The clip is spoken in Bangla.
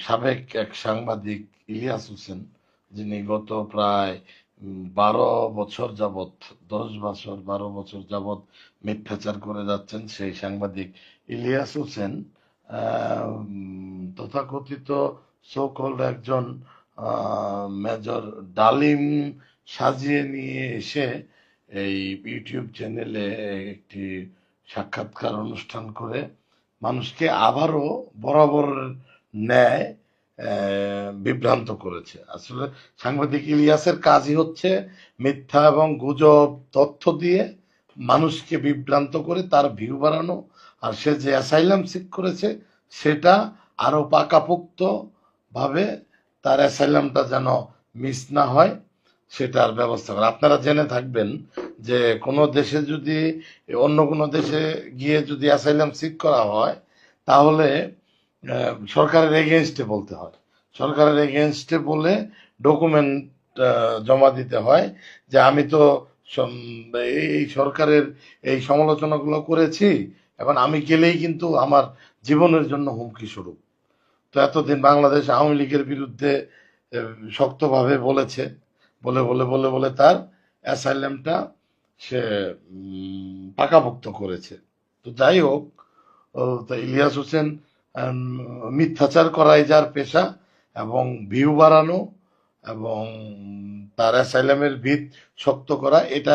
সাবেক এক সাংবাদিক ইলিয়াস হোসেন, যিনি গত প্রায় 12 বছর যাবৎ, 10 বছর 12 বছর যাবৎ মিথ্যাচার করে যাচ্ছেন, সেই সাংবাদিক ইলিয়াস হোসেন তথাকথিত সো-কল্ড একজন মেজর ডালিম সাজিয়ে নিয়ে এসে এই ইউটিউব চ্যানেলে একটি সাক্ষাৎকার অনুষ্ঠান করে মানুষকে আবারও বরাবর ন্যায় বিভ্রান্ত করেছে। আসলে সাংবাদিক ইলিয়াসের কাজই হচ্ছে মিথ্যা এবং গুজব তথ্য দিয়ে মানুষকে বিভ্রান্ত করে তার ভিউ বাড়ানো, আর সে যে অ্যাসাইলাম সিক করেছে সেটা আরো পাকাপোক্ত ভাবে তার অ্যাসাইলামটা যেন মিস না হয় সেটার ব্যবস্থা করা। আপনারা জেনে থাকবেন যে কোনো দেশে যদি, অন্য কোনো দেশে গিয়ে যদি অ্যাসাইলাম সিক করা হয় তাহলে সরকারের এগেনস্টে বলতে হয়, সরকারের এগেনস্টে বলে ডকুমেন্ট জমা দিতে হয় যে আমি তো এই সরকারের এই সমালোচনাগুলো করেছি, এখন আমি গেলেই কিন্তু আমার জীবনের জন্য হুমকি স্বরূপ। তো এতদিন বাংলাদেশ আওয়ামী লীগের বিরুদ্ধে শক্তভাবে বলেছে, বলে বলে বলে বলে তার অ্যাসাইলামটা সে পাকাপোক্ত করেছে। তো যাই হোক, তো ইলিয়াস হোসেন মিথ্যাচার করাই যার পেশা, এবং ভিউ বাড়ানো এবং তার অ্যাসাইলামের ভিত শক্ত করা, এটা